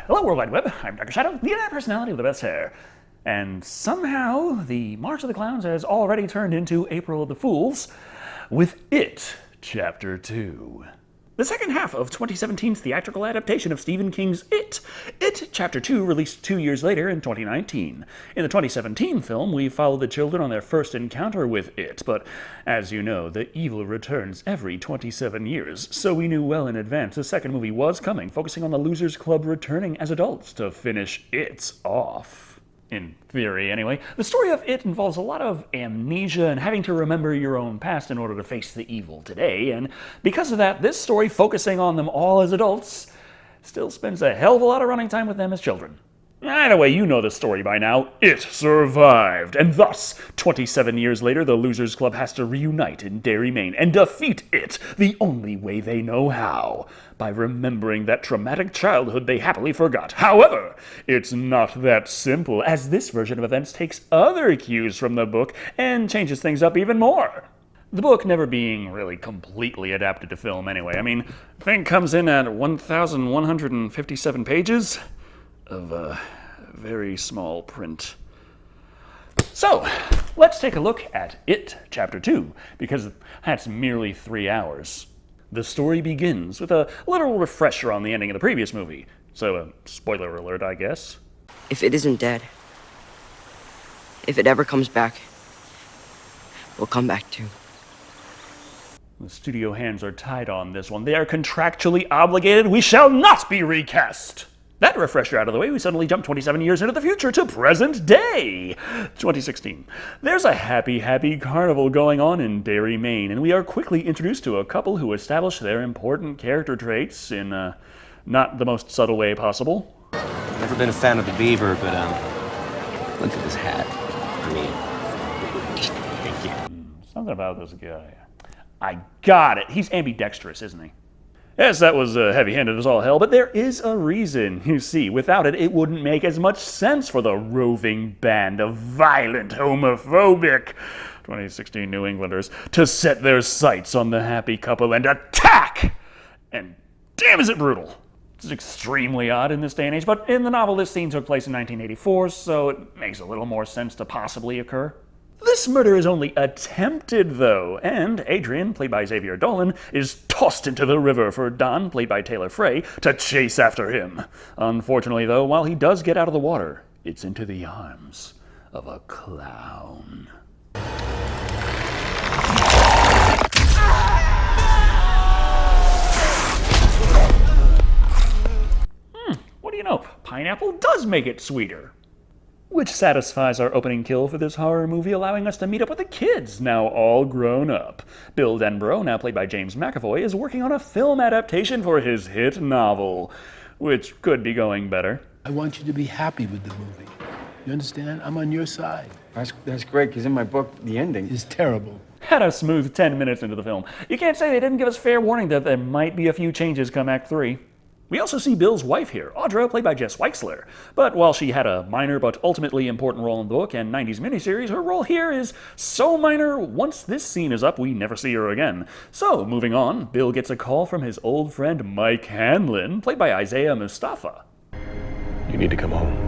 Hello, World Wide Web. I'm Dr. Shado, the internet personality with the best hair. And somehow, the March of the Clowns has already turned into April of the Fools with It, Chapter 2. The second half of 2017's theatrical adaptation of Stephen King's It. It, Chapter 2, released 2 years later in 2019. In the 2017 film, we follow the children on their first encounter with It, but as you know, the evil returns every 27 years, so we knew well in advance the second movie was coming, focusing on the Losers Club returning as adults to finish It off. In theory, anyway. The story of It involves a lot of amnesia and having to remember your own past in order to face the evil today, and because of that, this story, focusing on them all as adults, still spends a hell of a lot of running time with them as children. Either way, you know the story by now. It survived, and thus, 27 years later, the Losers Club has to reunite in Derry, Maine, and defeat It the only way they know how, by remembering that traumatic childhood they happily forgot. However, it's not that simple, as this version of events takes other cues from the book and changes things up even more. The book never being really completely adapted to film anyway. I mean, the thing comes in at 1,157 pages of very small print. So, let's take a look at It, Chapter 2, because that's merely 3 hours. The story begins with a literal refresher on the ending of the previous movie, so spoiler alert, I guess. If it isn't dead, if it ever comes back, we'll come back too. The studio hands are tied on this one. They are contractually obligated. We shall not be recast! That refresher out of the way, we suddenly jump 27 years into the future to present day, 2016. There's a happy carnival going on in Derry, Maine, and we are quickly introduced to a couple who establish their important character traits in not the most subtle way possible. Never been a fan of the beaver, but look at this hat. I mean, thank you. Something about this guy. I got it. He's ambidextrous, isn't he? Yes, that was heavy-handed as all hell, but there is a reason. You see, without it, it wouldn't make as much sense for the roving band of violent, homophobic 2016 New Englanders to set their sights on the happy couple and attack! And damn, is it brutal. It's extremely odd in this day and age, but in the novel, this scene took place in 1984, so it makes a little more sense to possibly occur. This murder is only attempted, though, and Adrian, played by Xavier Dolan, is tossed into the river for Don, played by Taylor Frey, to chase after him. Unfortunately, though, while he does get out of the water, it's into the arms of a clown. What do you know? Pineapple does make it sweeter. Which satisfies our opening kill for this horror movie, allowing us to meet up with the kids, now all grown up. Bill Denbrough, now played by James McAvoy, is working on a film adaptation for his hit novel, which could be going better. I want you to be happy with the movie. You understand? I'm on your side. That's great, because in my book, the ending It's terrible. Had a smooth 10 minutes into the film. You can't say they didn't give us fair warning that there might be a few changes come Act 3. We also see Bill's wife here, Audra, played by Jess Weixler. But while she had a minor but ultimately important role in the book and 90s miniseries, her role here is so minor, once this scene is up, we never see her again. So, moving on, Bill gets a call from his old friend Mike Hanlon, played by Isaiah Mustafa. You need to come home.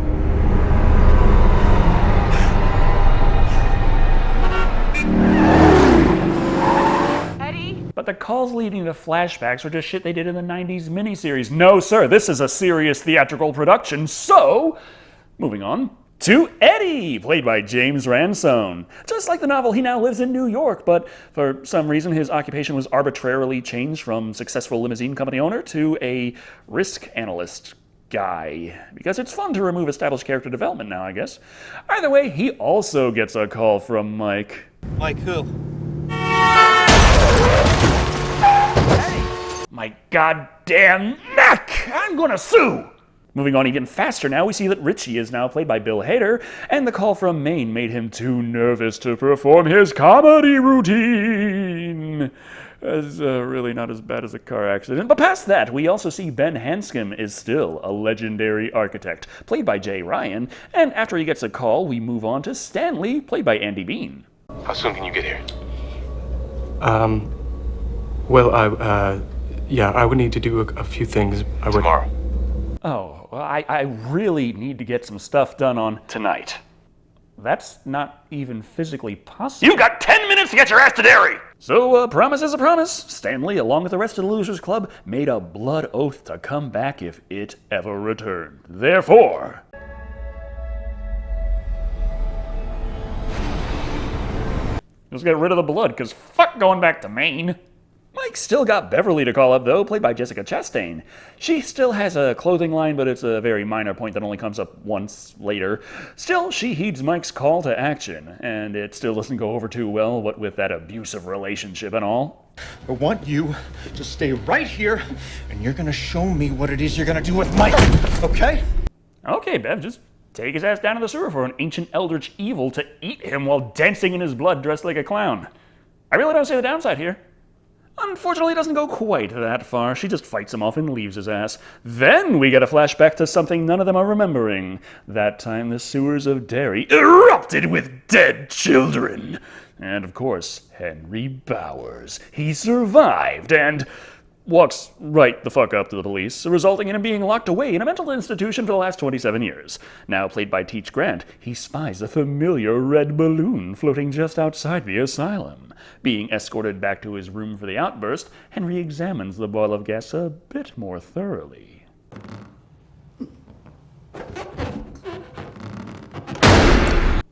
But the calls leading to flashbacks are just shit they did in the 90s miniseries. No, sir, this is a serious theatrical production, so... Moving on to Eddie, played by James Ransone. Just like the novel, he now lives in New York, but for some reason his occupation was arbitrarily changed from successful limousine company owner to a risk analyst guy. Because it's fun to remove established character development now, I guess. Either way, he also gets a call from Mike. Like who? My goddamn neck! I'm gonna sue! Moving on even faster now, we see that Richie is now played by Bill Hader, and the call from Maine made him too nervous to perform his comedy routine. It's really not as bad as a car accident. But past that, we also see Ben Hanscom is still a legendary architect, played by Jay Ryan, and after he gets a call, we move on to Stanley, played by Andy Bean. How soon can you get here? Well, I would need to do a few things. Tomorrow. Oh, well, I really need to get some stuff done on tonight. That's not even physically possible. You got 10 minutes to get your ass to Derry! So, promise is a promise. Stanley, along with the rest of the Losers Club, made a blood oath to come back if it ever returned. Therefore, just get rid of the blood, because fuck going back to Maine. Mike still got Beverly to call up, though, played by Jessica Chastain. She still has a clothing line, but it's a very minor point that only comes up once later. Still, she heeds Mike's call to action, and it still doesn't go over too well, what with that abusive relationship and all. I want you to stay right here, and you're gonna show me what it is you're gonna do with Mike, okay? Okay, Bev, just take his ass down to the sewer for an ancient eldritch evil to eat him while dancing in his blood dressed like a clown. I really don't see the downside here. Unfortunately, it doesn't go quite that far. She just fights him off and leaves his ass. Then we get a flashback to something none of them are remembering. That time the sewers of Derry erupted with dead children. And of course, Henry Bowers. He survived and walks right the fuck up to the police, resulting in him being locked away in a mental institution for the last 27 years. Now played by Teach Grant, he spies a familiar red balloon floating just outside the asylum. Being escorted back to his room for the outburst, Henry examines the ball of gas a bit more thoroughly.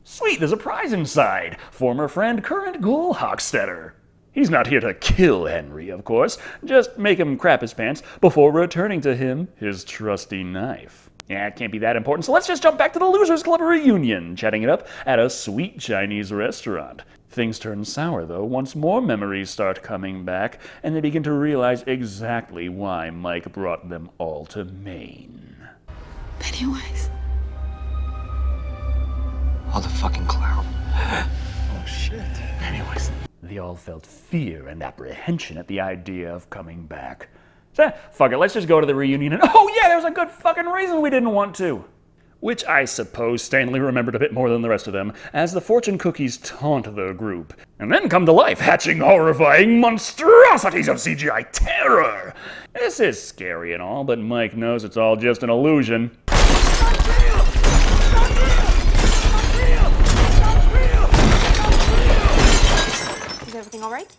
Sweet, there's a prize inside. Former friend, current ghoul Hockstetter. He's not here to kill Henry, of course, just make him crap his pants before returning to him his trusty knife. Yeah, it can't be that important, so let's just jump back to the Losers Club reunion, chatting it up at a sweet Chinese restaurant. Things turn sour, though, once more memories start coming back, and they begin to realize exactly why Mike brought them all to Maine. Pennywise. Oh, the fucking clown. Oh, shit. Pennywise. They all felt fear and apprehension at the idea of coming back. So, fuck it, let's just go to the reunion and oh yeah, there's a good fucking reason we didn't want to. Which I suppose Stanley remembered a bit more than the rest of them, as the fortune cookies taunt the group, and then come to life, hatching horrifying monstrosities of CGI terror. This is scary and all, but Mike knows it's all just an illusion. Is everything all right?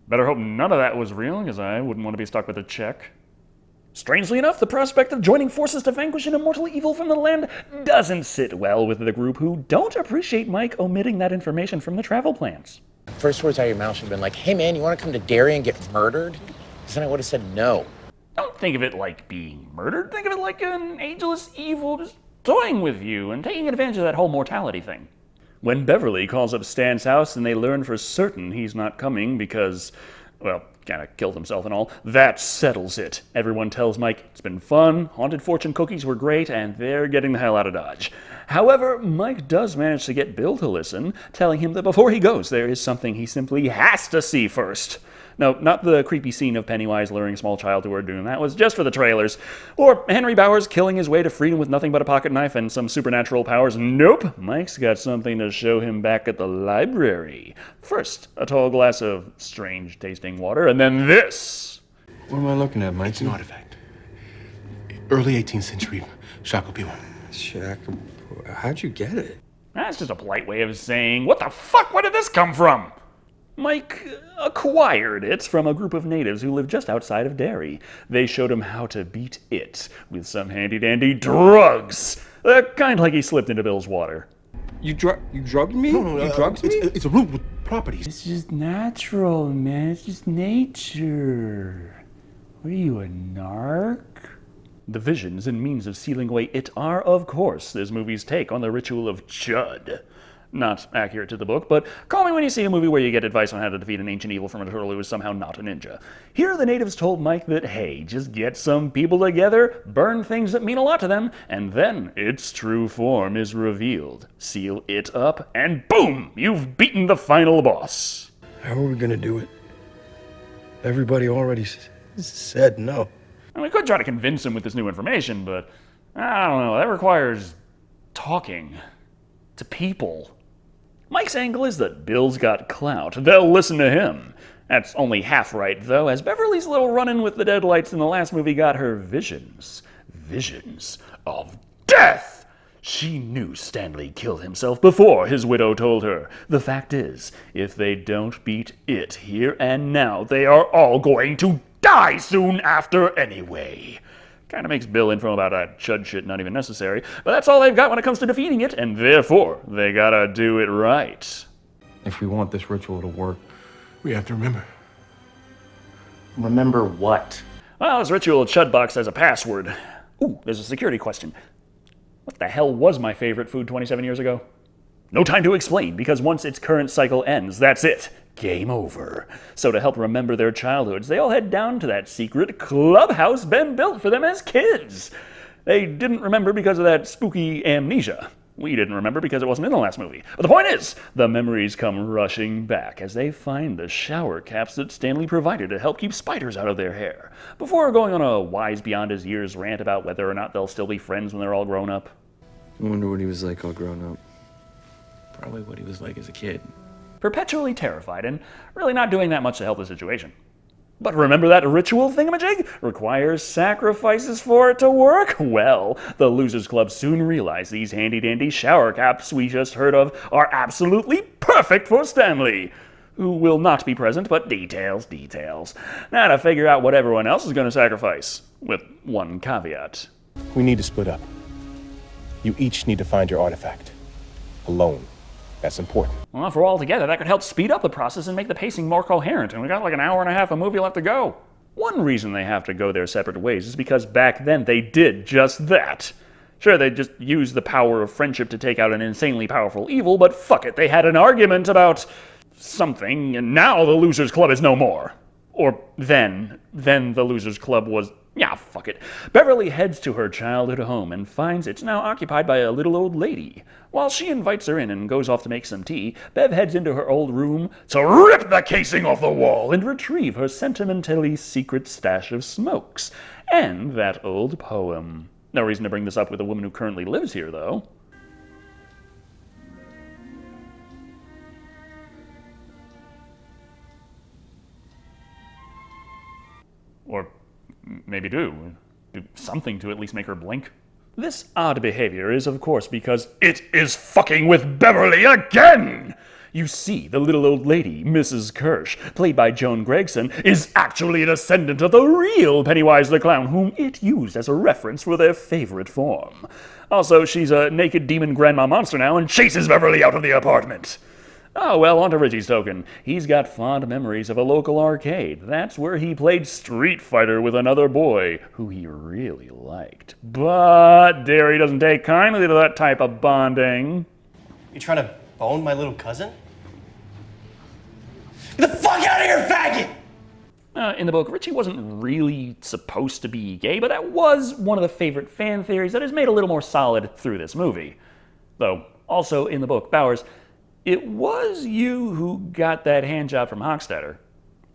Better hope none of that was real, because I wouldn't want to be stuck with a check. Strangely enough, the prospect of joining forces to vanquish an immortal evil from the land doesn't sit well with the group, who don't appreciate Mike omitting that information from the travel plans. First words out of your mouth should have been like, hey man, you want to come to Derry and get murdered? Because then I would have said no. Don't think of it like being murdered. Think of it like an ageless evil just toying with you and taking advantage of that whole mortality thing. When Beverly calls up Stan's house and they learn for certain he's not coming because, well, kinda killed himself and all, that settles it. Everyone tells Mike it's been fun, haunted fortune cookies were great, and they're getting the hell out of Dodge. However, Mike does manage to get Bill to listen, telling him that before he goes, there is something he simply has to see first. No, not the creepy scene of Pennywise luring a small child to her doom. That was just for the trailers. Or Henry Bowers killing his way to freedom with nothing but a pocket knife and some supernatural powers. Nope, Mike's got something to show him back at the library. First, a tall glass of strange-tasting water, and then this. What am I looking at, Mike? It's an artifact. Early 18th century Shako. How'd you get it? That's just a polite way of saying, what the fuck, where did this come from? Mike acquired it from a group of natives who lived just outside of Derry. They showed him how to beat it with some handy-dandy drugs. The kind like he slipped into Bill's water. You drugged me? No, you drugged me? It's a root with properties. It's just natural, man. It's just nature. What are you, a narc? The visions and means of sealing away it are, of course, this movie's take on the Ritual of Chud. Not accurate to the book, but call me when you see a movie where you get advice on how to defeat an ancient evil from a turtle who is somehow not a ninja. Here the natives told Mike that, hey, just get some people together, burn things that mean a lot to them, and then its true form is revealed. Seal it up, and boom! You've beaten the final boss. How are we gonna do it? Everybody already said no. And we could try to convince him with this new information, but I don't know, that requires talking to people. Mike's angle is that Bill's got clout. They'll listen to him. That's only half right, though, as Beverly's little run-in with the Deadlights in the last movie got her visions. Visions of death! She knew Stanley killed himself before his widow told her. The fact is, if they don't beat it here and now, they are all going to die soon after anyway. Kind of makes Bill info about that chud shit not even necessary, but that's all they've got when it comes to defeating it, and therefore, they gotta do it right. If we want this ritual to work, we have to remember. Remember what? Well, this Ritual of Chud box has a password. Ooh, there's a security question. What the hell was my favorite food 27 years ago? No time to explain, because once its current cycle ends, that's it. Game over. So to help remember their childhoods, they all head down to that secret clubhouse Ben built for them as kids. They didn't remember because of that spooky amnesia. We didn't remember because it wasn't in the last movie. But the point is, the memories come rushing back as they find the shower caps that Stanley provided to help keep spiders out of their hair, before going on a wise beyond his years rant about whether or not they'll still be friends when they're all grown up. I wonder what he was like all grown up. Probably what he was like as a kid. Perpetually terrified and really not doing that much to help the situation. But remember that ritual thingamajig requires sacrifices for it to work? Well, the Losers Club soon realized these handy-dandy shower caps we just heard of are absolutely perfect for Stanley, who will not be present, but details. Now to figure out what everyone else is going to sacrifice, with one caveat. We need to split up. You each need to find your artifact. Alone. That's important. Well, if we're all together, that could help speed up the process and make the pacing more coherent, and we got like an hour and a half of movie left to go. One reason they have to go their separate ways is because back then they did just that. Sure, they just used the power of friendship to take out an insanely powerful evil, but fuck it, they had an argument about something, and now the Losers Club is no more. Or then the Losers Club was... yeah, fuck it. Beverly heads to her childhood home and finds it's now occupied by a little old lady. While she invites her in and goes off to make some tea, Bev heads into her old room to rip the casing off the wall and retrieve her sentimentally secret stash of smokes. And that old poem. No reason to bring this up with a woman who currently lives here, though. Or maybe do something to at least make her blink. This odd behavior is, of course, because it is fucking with Beverly again! You see, the little old lady, Mrs. Kirsch, played by Joan Gregson, is actually a descendant of the real Pennywise the Clown, whom it used as a reference for their favorite form. Also, she's a naked demon grandma monster now and chases Beverly out of the apartment. Oh, well, on to Richie's token. He's got fond memories of a local arcade. That's where he played Street Fighter with another boy, who he really liked. But Derry doesn't take kindly to that type of bonding. You trying to bone my little cousin? Get the fuck out of here, faggot! In the book, Richie wasn't really supposed to be gay, but that was one of the favorite fan theories that is made a little more solid through this movie. Though, also in the book, Bowers... it was you who got that handjob from Hochstetter.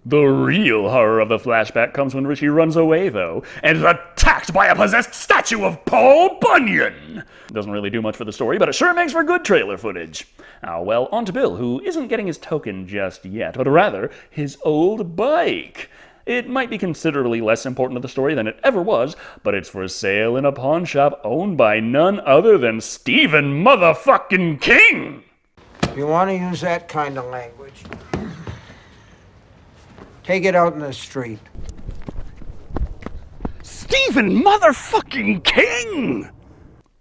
The real horror of the flashback comes when Richie runs away, though, and is attacked by a possessed statue of Paul Bunyan! Doesn't really do much for the story, but it sure makes for good trailer footage. Well, on to Bill, who isn't getting his token just yet, but rather his old bike. It might be considerably less important to the story than it ever was, but it's for sale in a pawn shop owned by none other than Stephen motherfucking King! If you want to use that kind of language, take it out in the street. Stephen motherfucking King!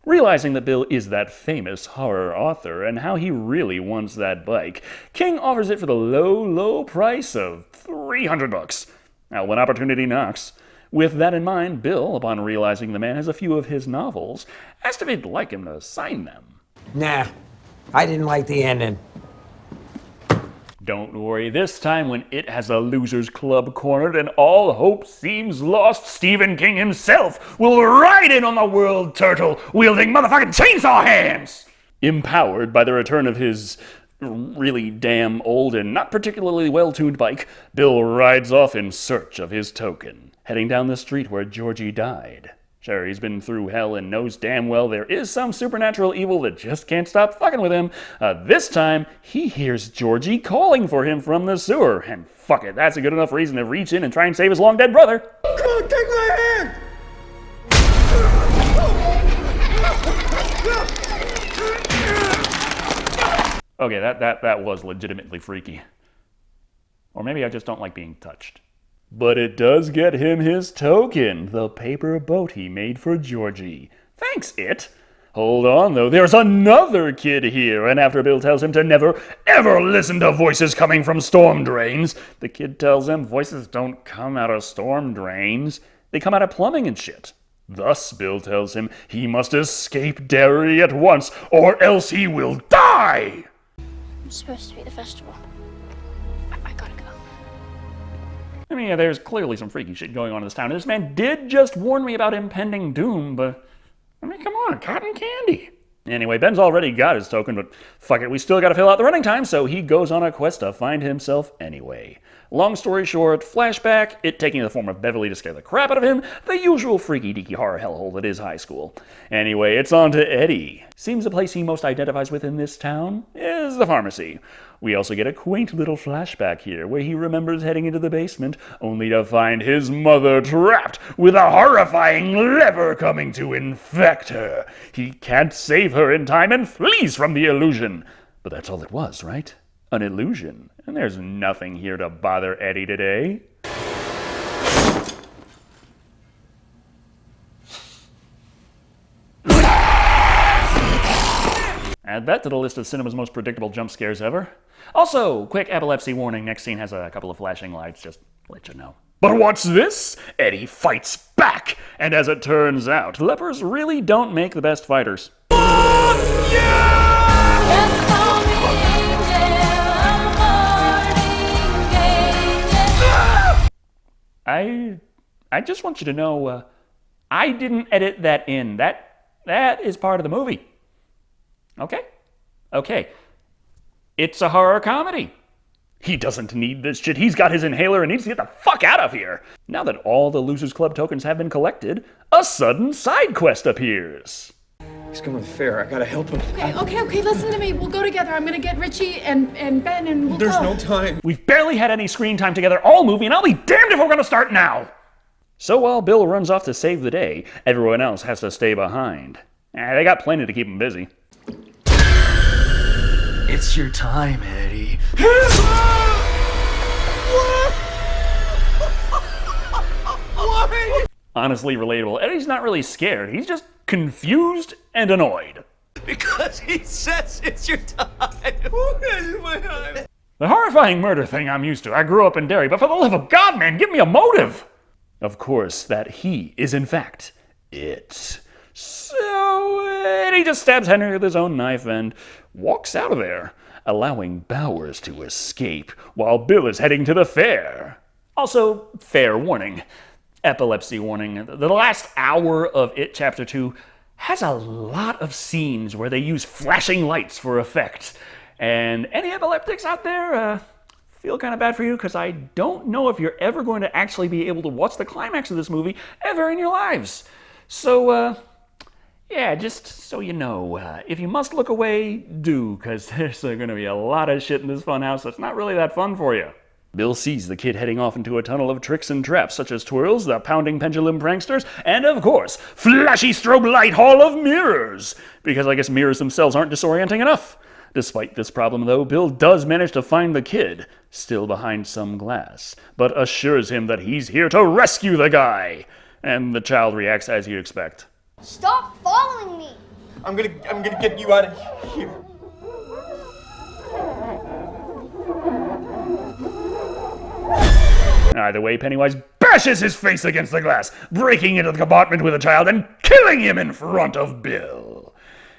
Realizing that Bill is that famous horror author and how he really wants that bike, King offers it for the low price of $300. Now, when opportunity knocks. With that in mind, Bill, upon realizing the man has a few of his novels, asked if he'd like him to sign them. Nah. I didn't like the ending. Don't worry, this time when it has a Losers Club cornered and all hope seems lost, Stephen King himself will ride in on the world turtle, wielding motherfucking chainsaw hands! Empowered by the return of his really damn old and not particularly well-tuned bike, Bill rides off in search of his token, heading down the street where Georgie died. Sure, he's been through hell and knows damn well there is some supernatural evil that just can't stop fucking with him. This time, he hears Georgie calling for him from the sewer. And fuck it, that's a good enough reason to reach in and try and save his long-dead brother. Come on, take my hand! Okay, that was legitimately freaky. Or maybe I just don't like being touched. But it does get him his token, the paper boat he made for Georgie. Thanks, It. Hold on, though, there's another kid here, and after Bill tells him to never, ever listen to voices coming from storm drains, the kid tells him voices don't come out of storm drains, they come out of plumbing and shit. Thus, Bill tells him he must escape Derry at once, or else he will die! I'm supposed to be at the festival. I gotta go. I mean, yeah, there's clearly some freaky shit going on in this town. And this man did just warn me about impending doom, but, I mean, come on, cotton candy. Anyway, Ben's already got his token, but fuck it, we still gotta fill out the running time, so he goes on a quest to find himself anyway. Long story short, flashback, it taking the form of Beverly to scare the crap out of him, the usual freaky-deaky horror hellhole that is high school. Anyway, it's on to Eddie. Seems the place he most identifies with in this town is the pharmacy. We also get a quaint little flashback here, where he remembers heading into the basement, only to find his mother trapped with a horrifying lever coming to infect her. He can't save her in time and flees from the illusion. But that's all it was, right? An illusion. And there's nothing here to bother Eddie today. Add that to the list of cinema's most predictable jump scares ever. Also, quick epilepsy warning, next scene has a couple of flashing lights, just to let you know. But what's this? Eddie fights back! And as it turns out, lepers really don't make the best fighters. I just want you to know, I didn't edit that in. That is part of the movie. Okay? Okay. It's a horror comedy. He doesn't need this shit. He's got his inhaler and needs to get the fuck out of here. Now that all the Losers Club tokens have been collected, a sudden side quest appears. He's going to the fair. I gotta help him. Okay, listen to me. We'll go together. I'm gonna get Richie and Ben and we'll go. There's no time. We've barely had any screen time together all movie, and I'll be damned if we're gonna start now! So while Bill runs off to save the day, everyone else has to stay behind. They got plenty to keep them busy. It's your time, Eddie. Honestly relatable. Eddie's not really scared. He's just confused and annoyed. Because he says it's your time. The horrifying murder thing I'm used to. I grew up in Derry, but for the love of God, man, give me a motive! Of course, that he is in fact it. So Eddie just stabs Henry with his own knife and walks out of there, allowing Bowers to escape while Bill is heading to the fair. Also, fair warning. Epilepsy warning. The last hour of It Chapter 2 has a lot of scenes where they use flashing lights for effect. And any epileptics out there, feel kind of bad for you, because I don't know if you're ever going to actually be able to watch the climax of this movie ever in your lives. So, yeah, just so you know, if you must look away, do, because there's going to be a lot of shit in this funhouse that's not really that fun for you. Bill sees the kid heading off into a tunnel of tricks and traps, such as twirls, the pounding pendulum pranksters, and of course, flashy strobe light hall of mirrors! Because I guess mirrors themselves aren't disorienting enough. Despite this problem, though, Bill does manage to find the kid, still behind some glass, but assures him that he's here to rescue the guy. And the child reacts as you'd expect. Stop following me! I'm gonna get you out of here. Either way, Pennywise bashes his face against the glass, breaking into the compartment with the child and killing him in front of Bill.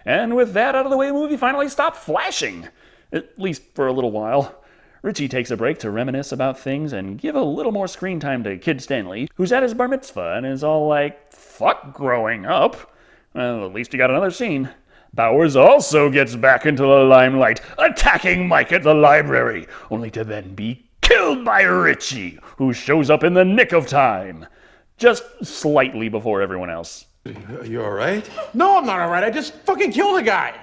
And with that out of the way, the movie finally stopped flashing. At least for a little while. Richie takes a break to reminisce about things and give a little more screen time to Kid Stanley, who's at his bar mitzvah and is all like, fuck growing up. Well, at least he got another scene. Bowers also gets back into the limelight, attacking Mike at the library, only to then be killed by Richie, who shows up in the nick of time. Just slightly before everyone else. Are you all right? No, I'm not all right. I just fucking killed a guy.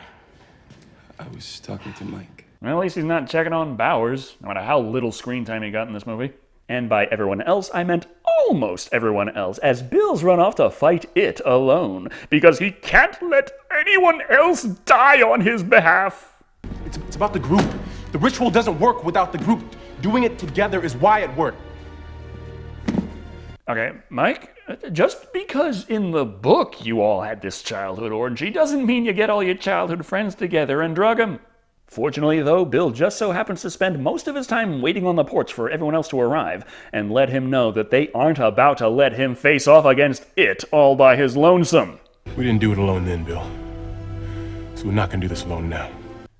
I was talking to Mike. Well, at least he's not checking on Bowers, no matter how little screen time he got in this movie. And by everyone else, I meant almost everyone else, as Bill's run off to fight it alone, because he can't let anyone else die on his behalf. It's about the group. The ritual doesn't work without the group. Doing it together is why it worked. Okay, Mike, just because in the book you all had this childhood orgy doesn't mean you get all your childhood friends together and drug them. Fortunately, though, Bill just so happens to spend most of his time waiting on the porch for everyone else to arrive and let him know that they aren't about to let him face off against it all by his lonesome. We didn't do it alone then, Bill. So we're not gonna do this alone now.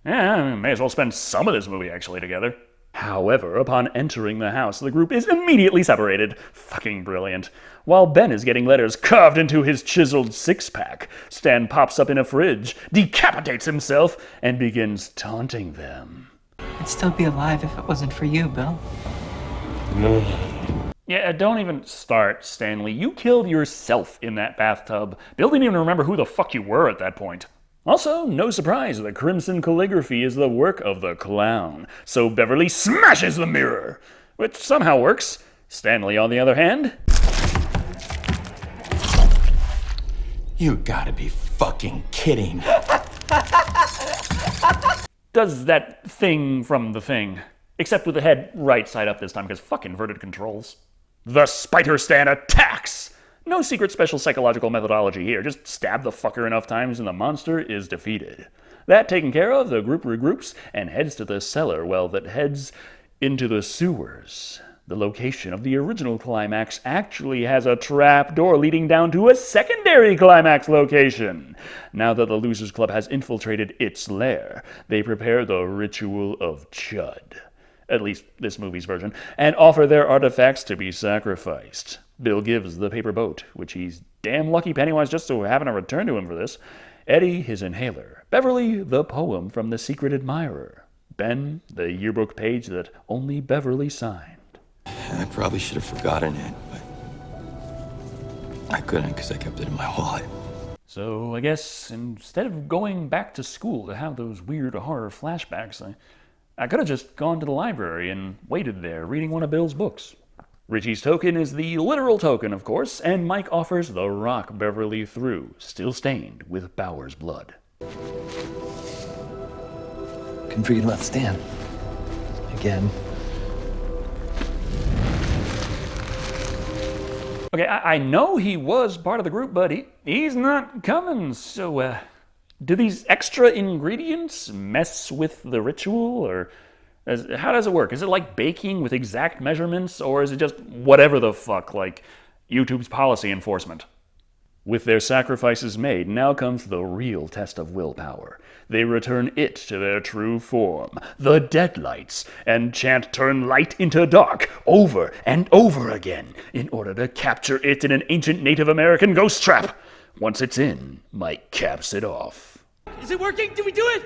Yeah, may as well spend some of this movie actually together. However, upon entering the house, the group is immediately separated. Fucking brilliant. While Ben is getting letters carved into his chiseled six-pack, Stan pops up in a fridge, decapitates himself, and begins taunting them. I'd still be alive if it wasn't for you, Bill. No. Yeah, don't even start, Stanley. You killed yourself in that bathtub. Bill didn't even remember who the fuck you were at that point. Also, no surprise, the crimson calligraphy is the work of the clown. So Beverly smashes the mirror, which somehow works. Stanley, on the other hand... You gotta be fucking kidding. does that thing from the thing. Except with the head right side up this time, because fuck inverted controls. The Spider Stan attacks! No secret special psychological methodology here, just stab the fucker enough times and the monster is defeated. That taken care of, the group regroups and heads to the cellar, well, that heads into the sewers. The location of the original climax actually has a trap door leading down to a secondary climax location. Now that the Losers Club has infiltrated its lair, they prepare the Ritual of Chud, at least this movie's version, and offer their artifacts to be sacrificed. Bill gives the paper boat, which he's damn lucky Pennywise just so happened to return to him for this. Eddie, his inhaler. Beverly, the poem from The Secret Admirer. Ben, the yearbook page that only Beverly signed. I probably should have forgotten it, but I couldn't because I kept it in my wallet. So I guess instead of going back to school to have those weird horror flashbacks, I could have just gone to the library and waited there reading one of Bill's books. Richie's token is the literal token, of course, and Mike offers the rock Beverly threw, still stained with Bowers' blood. Couldn't forget about Stan. Again. Okay, I know he was part of the group, but he's not coming, so, do these extra ingredients mess with the ritual, or how does it work? Is it like baking with exact measurements, or is it just whatever the fuck, like YouTube's policy enforcement? With their sacrifices made, now comes the real test of willpower. They return it to their true form, the deadlights, and chant "turn light into dark" over and over again in order to capture it in an ancient Native American ghost trap. Once it's in, Mike caps it off. Is it working? Did we do it?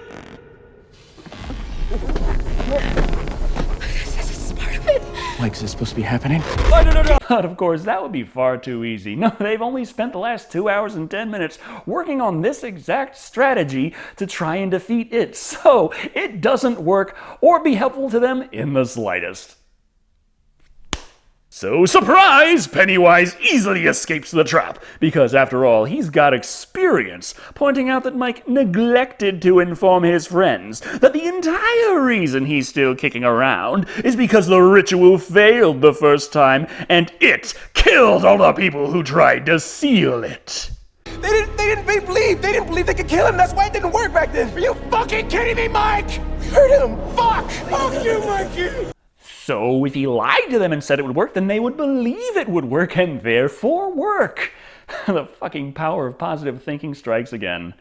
This is part of it. Mike, is this supposed to be happening? No. But of course, that would be far too easy. No, they've only spent the last 2 hours and 10 minutes working on this exact strategy to try and defeat it. So it doesn't work or be helpful to them in the slightest. So, surprise! Pennywise easily escapes the trap, because after all, he's got experience, pointing out that Mike neglected to inform his friends that the entire reason he's still kicking around is because the ritual failed the first time, and it killed all the people who tried to seal it. They didn't believe they could kill him. That's why it didn't work back then. Are you fucking kidding me, Mike? We hurt him. Fuck you, Mikey. So if he lied to them and said it would work, then they would believe it would work and therefore work. The fucking power of positive thinking strikes again.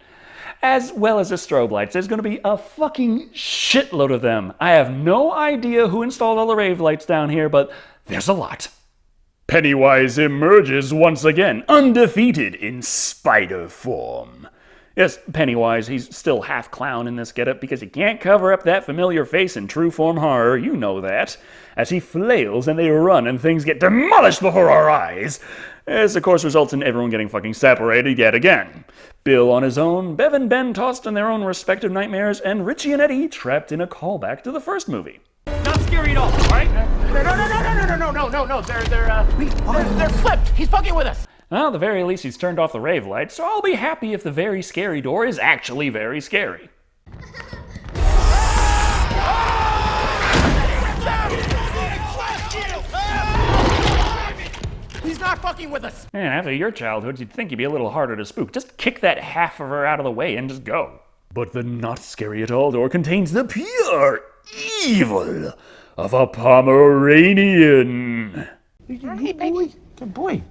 As well as the strobe lights, there's going to be a fucking shitload of them. I have no idea who installed all the rave lights down here, but there's a lot. Pennywise emerges once again, undefeated in spider form. Yes, Pennywise, he's still half clown in this getup because he can't cover up that familiar face in true form horror, you know that. As he flails and they run and things get demolished before our eyes. This, of course, results in everyone getting fucking separated yet again. Bill on his own, Bev and Ben tossed in their own respective nightmares, and Richie and Eddie trapped in a callback to the first movie. Not scary at all, right? No. They're flipped. He's fucking with us. Well, at the very least, he's turned off the rave light, so I'll be happy if the very scary door is actually very scary. He's not fucking with us. Man, after your childhood, you'd think you'd be a little harder to spook. Just kick that half of her out of the way and just go. But the not scary at all door contains the pure evil of a Pomeranian. Hey, baby. Good boy.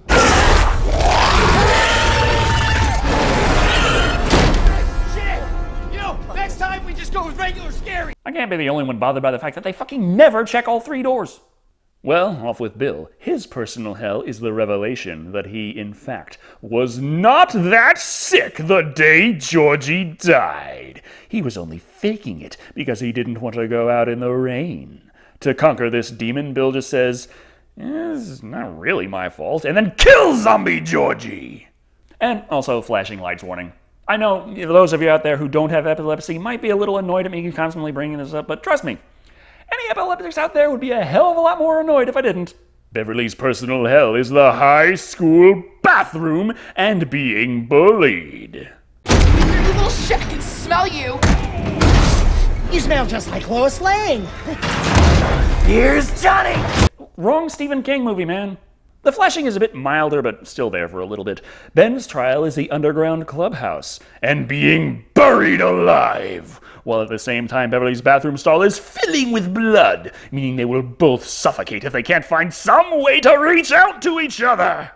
Shit! Next time we just go with regular scary. I can't be the only one bothered by the fact that they fucking never check all 3 doors. Well, off with Bill. His personal hell is the revelation that he, in fact, was not that sick the day Georgie died. He was only faking it because he didn't want to go out in the rain. To conquer this demon, Bill just says, "This is not really my fault," and then kills Zombie Georgie! And also, flashing lights warning. I know those of you out there who don't have epilepsy might be a little annoyed at me constantly bringing this up, but trust me, any epileptics out there would be a hell of a lot more annoyed if I didn't. Beverly's personal hell is the high school bathroom and being bullied. You little shit, I can smell you. You smell just like Lois Lane. Here's Johnny. Wrong Stephen King movie, man. The flashing is a bit milder, but still there for a little bit. Ben's trial is the underground clubhouse and being buried alive, while at the same time Beverly's bathroom stall is filling with blood, meaning they will both suffocate if they can't find some way to reach out to each other.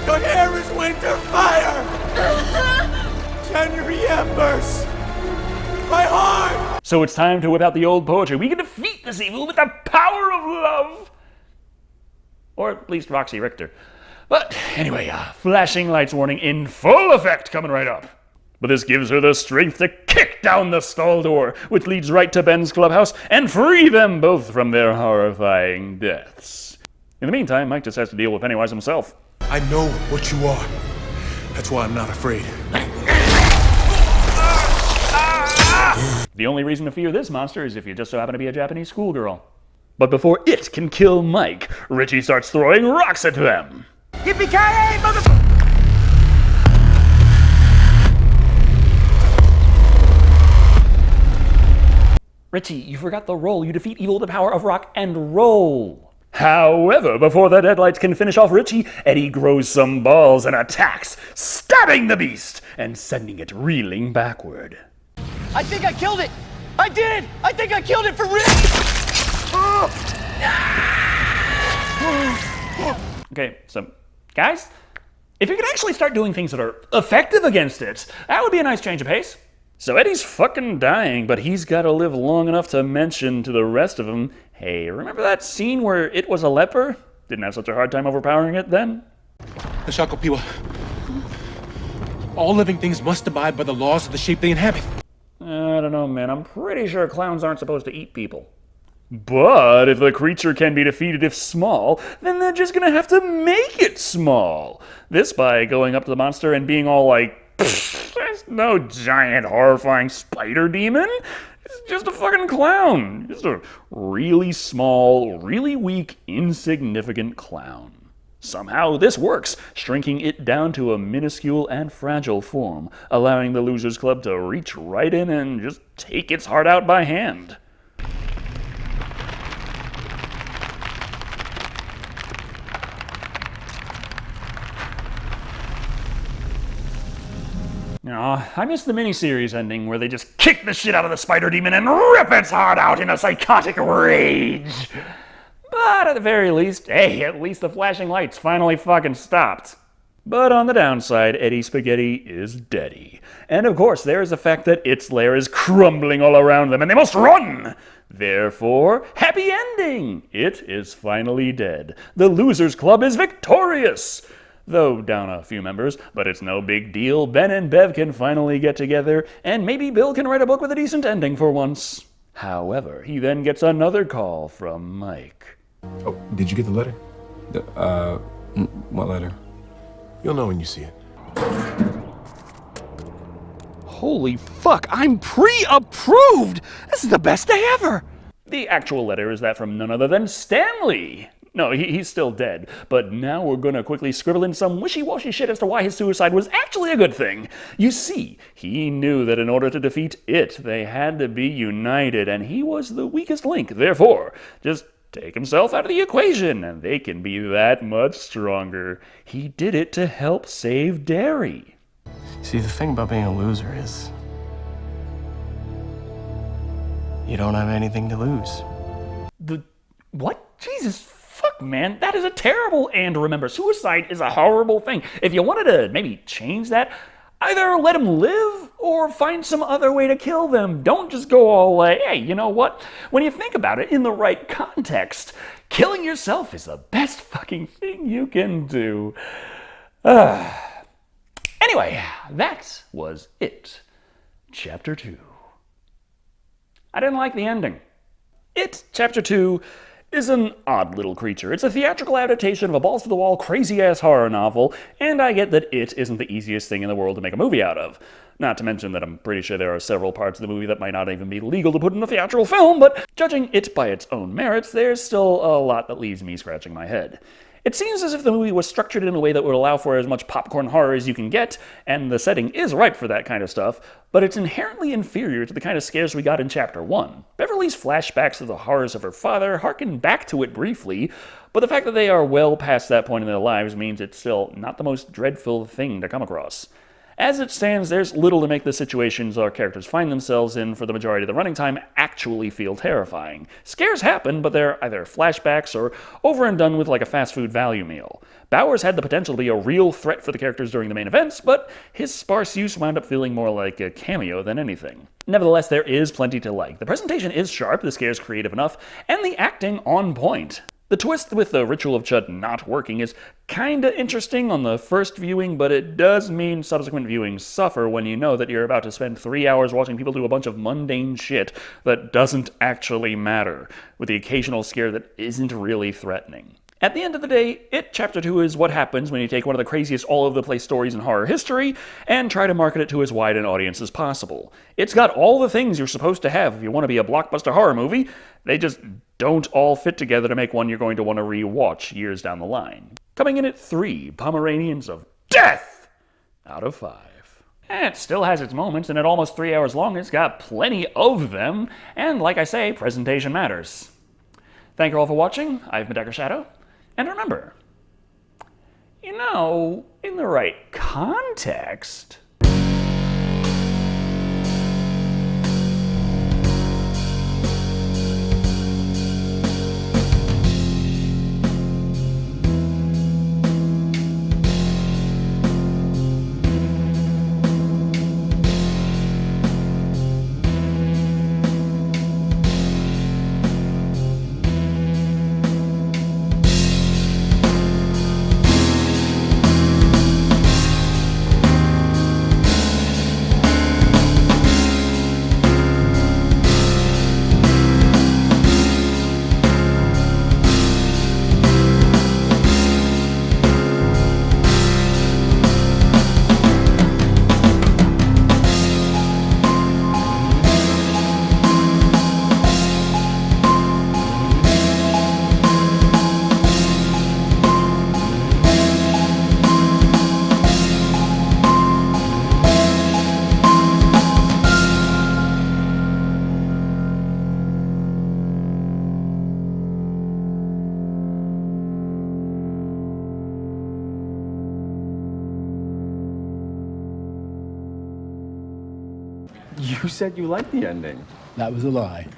Your hair is winter fire. January embers. My heart. So it's time to whip out the old poetry. We can defeat this evil with the power of love. Or at least Roxy Richter. But anyway, flashing lights warning in full effect coming right up. But this gives her the strength to kick down the stall door, which leads right to Ben's clubhouse, and free them both from their horrifying deaths. In the meantime, Mike just has to deal with Pennywise himself. I know what you are. That's why I'm not afraid. The only reason to fear this monster is if you just so happen to be a Japanese schoolgirl. But before it can kill Mike, Richie starts throwing rocks at them. Yippee-ki-yay, mother... Richie, you forgot the roll. You defeat evil with the power of rock and roll. However, before the deadlights can finish off Richie, Eddie grows some balls and attacks, stabbing the beast and sending it reeling backward. I think I killed it. I did. I think I killed it for real. Okay, so, guys, if you could actually start doing things that are effective against it, that would be a nice change of pace. So Eddie's fucking dying, but he's got to live long enough to mention to the rest of them, hey, remember that scene where it was a leper? Didn't have such a hard time overpowering it then? The Shakopiwa. All living things must abide by the laws of the shape they inhabit. I don't know, man. I'm pretty sure clowns aren't supposed to eat people. But if the creature can be defeated if small, then they're just gonna have to make it small. This by going up to the monster and being all like, there's no giant horrifying spider demon. It's just a fucking clown. Just a really small, really weak, insignificant clown. Somehow this works, shrinking it down to a minuscule and fragile form, allowing the Losers Club to reach right in and just take its heart out by hand. I miss the miniseries ending where they just kick the shit out of the spider demon and rip its heart out in a psychotic rage. But at the very least, hey, at least the flashing lights finally fucking stopped. But on the downside, Eddie Spaghetti is deady. And of course, there is the fact that its lair is crumbling all around them and they must run! Therefore, happy ending! It is finally dead. The Losers Club is victorious! Though down a few members, but it's no big deal. Ben and Bev can finally get together, and maybe Bill can write a book with a decent ending for once. However, he then gets another call from Mike. Oh, did you get the letter? What letter? You'll know when you see it. Holy fuck, I'm pre-approved! This is the best day ever! The actual letter is that from none other than Stanley. No, he's still dead, but now we're gonna quickly scribble in some wishy-washy shit as to why his suicide was actually a good thing. You see, he knew that in order to defeat it, they had to be united, and he was the weakest link. Therefore, just take himself out of the equation, and they can be that much stronger. He did it to help save Derry. See, the thing about being a loser is you don't have anything to lose. What? Jesus fuck, man. That is a terrible... And remember, suicide is a horrible thing. If you wanted to maybe change that, either let them live or find some other way to kill them. Don't just go all like, hey, you know what? When you think about it in the right context, killing yourself is the best fucking thing you can do. Anyway, that was it. Chapter 2. I didn't like the ending. It, Chapter 2, is an odd little creature. It's a theatrical adaptation of a balls-to-the-wall, crazy-ass horror novel, and I get that it isn't the easiest thing in the world to make a movie out of. Not to mention that I'm pretty sure there are several parts of the movie that might not even be legal to put in a theatrical film, but judging it by its own merits, there's still a lot that leaves me scratching my head. It seems as if the movie was structured in a way that would allow for as much popcorn horror as you can get, and the setting is ripe for that kind of stuff, but it's inherently inferior to the kind of scares we got in Chapter 1. Beverly's flashbacks of the horrors of her father harken back to it briefly, but the fact that they are well past that point in their lives means it's still not the most dreadful thing to come across. As it stands, there's little to make the situations our characters find themselves in for the majority of the running time actually feel terrifying. Scares happen, but they're either flashbacks or over and done with like a fast food value meal. Bowers had the potential to be a real threat for the characters during the main events, but his sparse use wound up feeling more like a cameo than anything. Nevertheless, there is plenty to like. The presentation is sharp, the scares creative enough, and the acting on point. The twist with the Ritual of Chud not working is kinda interesting on the first viewing, but it does mean subsequent viewings suffer when you know that you're about to spend 3 hours watching people do a bunch of mundane shit that doesn't actually matter, with the occasional scare that isn't really threatening. At the end of the day, It Chapter 2 is what happens when you take one of the craziest all-over-the-place stories in horror history and try to market it to as wide an audience as possible. It's got all the things you're supposed to have if you want to be a blockbuster horror movie. They just don't all fit together to make one you're going to want to re-watch years down the line. Coming in at 3 Pomeranians of Death out of 5. It still has its moments, and at almost 3 hours long, it's got plenty of them, and like I say, presentation matters. Thank you all for watching. I've been Dr. Shado. And remember, you know, in the right context... You said you liked the ending. That was a lie.